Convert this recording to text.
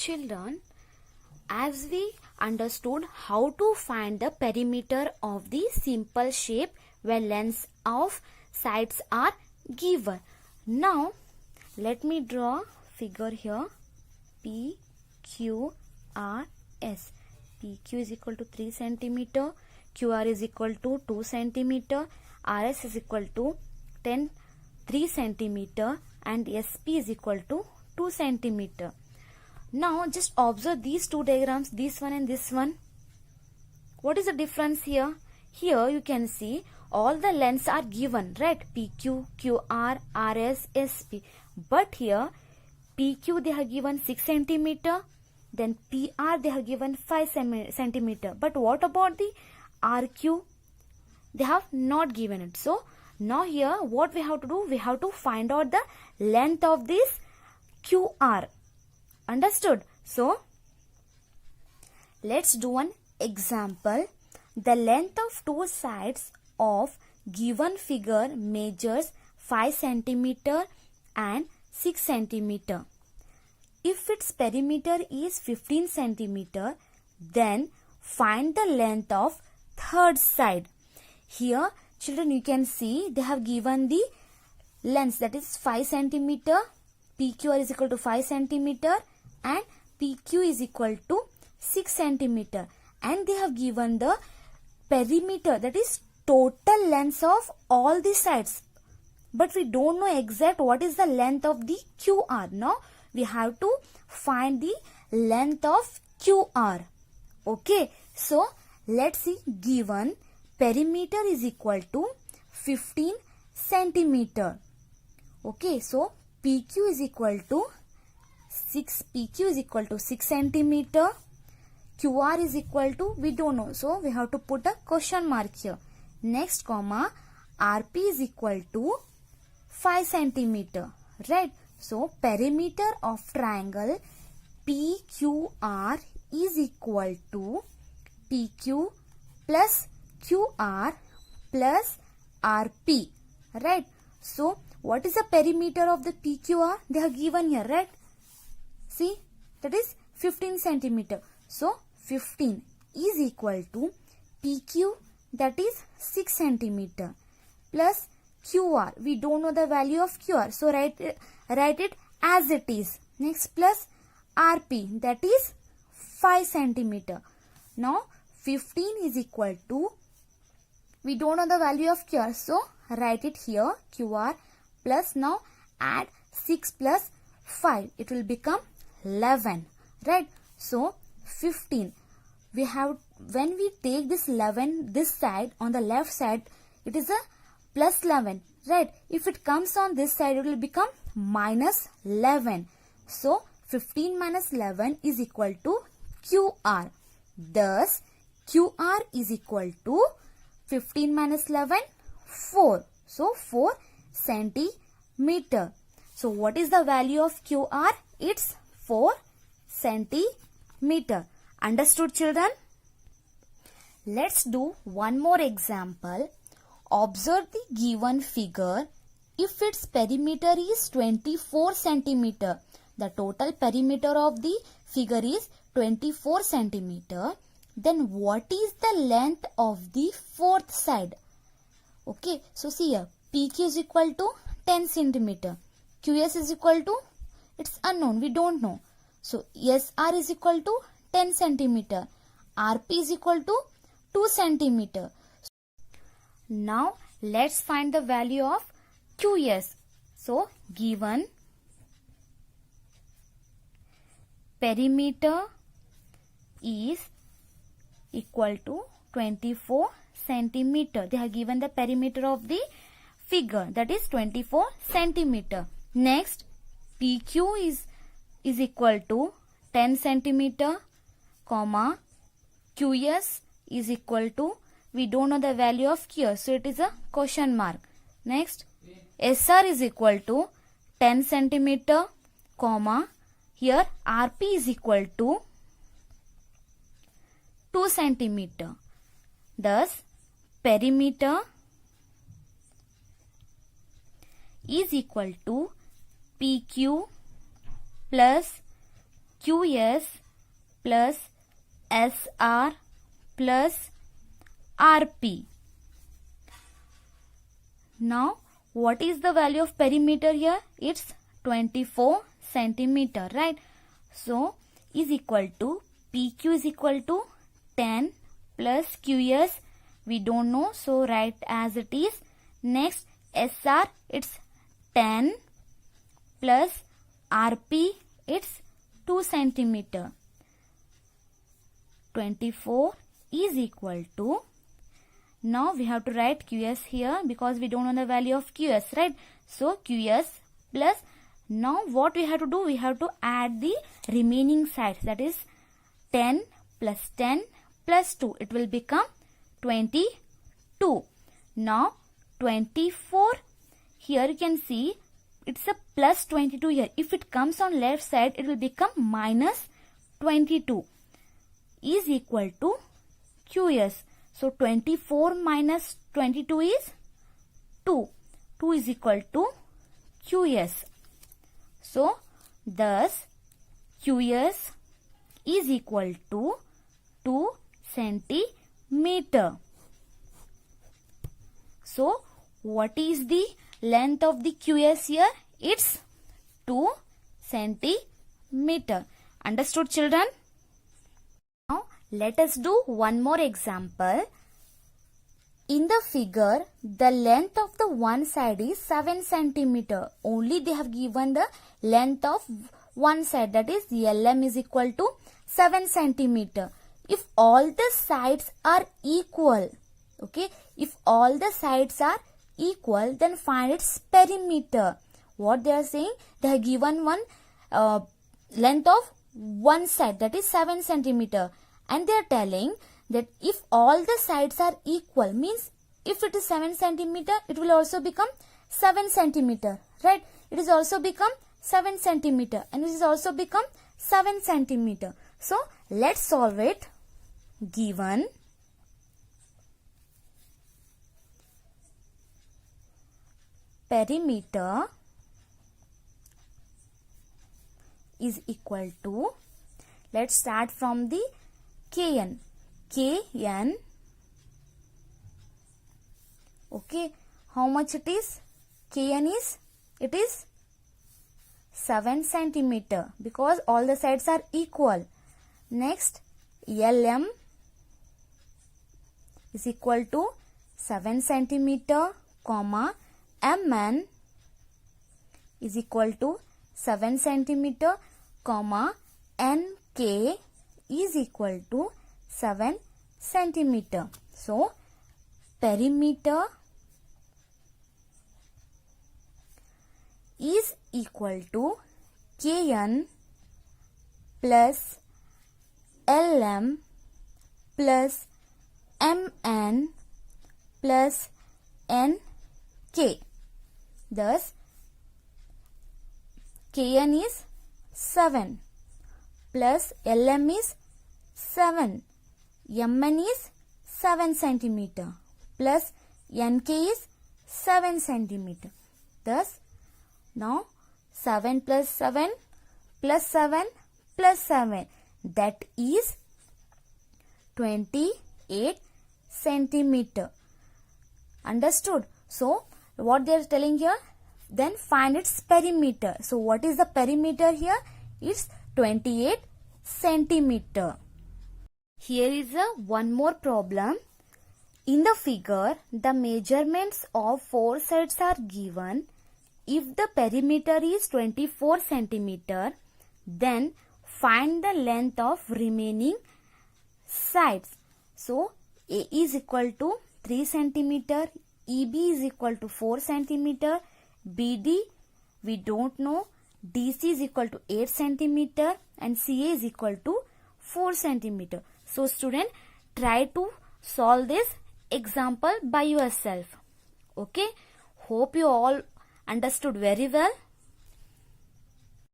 Children, as we understood how to find the perimeter of the simple shape where lengths of sides are given. Now, let me draw figure here. P, Q, R, S. PQ is equal to 3 centimeter. QR is equal to 2 centimeter. RS is equal to 3 centimeter. And SP is equal to 2 centimeter. Now just observe these two diagrams, this one and this one. What is the difference here? Here you can see all the lengths are given, right? PQ, QR, RS, SP. But here PQ they have given 6 centimeter. Then PR they have given 5 centimeter. But what about the RQ? They have not given it. So now here what we have to do? We have to find out the length of this QR. Understood? So let's do an example. The length of two sides of given figure measures 5 centimeter and 6 centimeter. If its perimeter is 15 centimeter, then find the length of third side. Here children, you can see they have given the length, that is 5 centimeter. PQR is equal to 5 centimeter and PQ is equal to 6 centimeter. And they have given the perimeter, that is total length of all the sides. But we don't know exact what is the length of the QR. Now we have to find the length of QR. Okay, so let's see. Given perimeter is equal to 15 centimeter. Okay, so PQ is equal to 6 centimeter. QR is equal to, we don't know, so we have to put a question mark here. Next comma, RP is equal to 5 centimeter, right? So perimeter of triangle PQR is equal to PQ plus QR plus RP, right? So what is the perimeter of the PQR? They have given here, right? See, that is 15 centimeter. So 15 is equal to PQ, that is 6 centimeter, plus QR. We don't know the value of QR, so write it as it is. Next, plus RP, that is 5 centimeter. Now 15 is equal to, we don't know the value of QR, so write it here, QR, plus now add 6 plus 5, it will become 11, right? So 15, we have, when we take this 11 this side, on the left side it is a plus 11, right? If it comes on this side, it will become minus 11. So 15 minus 11 is equal to QR. Thus QR is equal to 15 minus 11, 4. So 4 centimeter. So what is the value of QR? It's 4 centimeter. Understood, children? Let's do one more example. Observe the given figure. If its perimeter is 24 centimeter, the total perimeter of the figure is 24 centimeter, then what is the length of the fourth side? Okay, so see here, PQ is equal to 10 centimeter. QS is equal to, it's unknown, we don't know. So SR is equal to 10 centimeter. RP is equal to 2 centimeter. Now let's find the value of QS. So given perimeter is equal to 24 centimeter. They have given the perimeter of the figure, that is 24 centimeter. Next, PQ is equal to 10 centimeter, comma, QS is equal to, we don't know the value of QS, so it is a question mark. Next, SR is equal to 10 centimeter, comma, here RP is equal to 2 centimeter. Thus, perimeter is equal to PQ plus QS plus SR plus RP. Now, what is the value of perimeter here? It's 24 centimeter, right? So, is equal to PQ is equal to 10 plus QS. We don't know, so write as it is. Next, SR, it's 10 plus RP, it's 2 centimeter. 24 is equal to, now we have to write QS here because we don't know the value of QS, right? So QS plus, now what we have to do? We have to add the remaining sides, that is 10 plus 10 plus 2. It will become 22. Now 24, here you can see it's a plus 22 here. If it comes on left side, it will become minus 22 is equal to QS. So 24 minus 22 is 2. 2 is equal to QS. So thus QS is equal to 2 centimeter. So what is the length of the QS here? It's 2 centimeter. Understood, children? Now let us do one more example. In the figure, the length of the one side is 7 centimeter. Only they have given the length of one side, that is LM is equal to 7 centimeter. If all the sides are equal, okay, if all the sides are equal, then find its perimeter. What they are saying? They have given one length of one side, that is 7 centimeter, and they are telling that if all the sides are equal, means if it is 7 centimeter, it will also become 7 centimeter, right? It is also become 7 centimeter, and it is also become 7 centimeter. So let's solve it. Given perimeter is equal to, let's start from the Kn. Kn, okay, how much it is? Kn is, it is 7 centimeter because all the sides are equal. Next, Lm is equal to 7 centimeter, comma, Mn is equal to 7 centimeter, comma, Nk is equal to 7 centimeter. So, perimeter is equal to Kn plus Lm plus Mn plus Nk. Thus, Kn is 7 plus Lm is 7, Mn is 7 centimeter plus Nk is 7 centimeter. Thus, now 7 plus 7 plus 7 plus 7, that is 28 centimeter. Understood? So, what they are telling here? Then find its perimeter. So, what is the perimeter here? It's 28 centimeter. Here is one more problem. In the figure, the measurements of four sides are given. If the perimeter is 24 centimeter, then find the length of remaining sides. So, A is equal to 3 centimeter, EB is equal to 4 centimeter, BD we don't know, DC is equal to 8 centimeter and CA is equal to 4 centimeter. So, student, try to solve this example by yourself. Okay. Hope you all understood very well.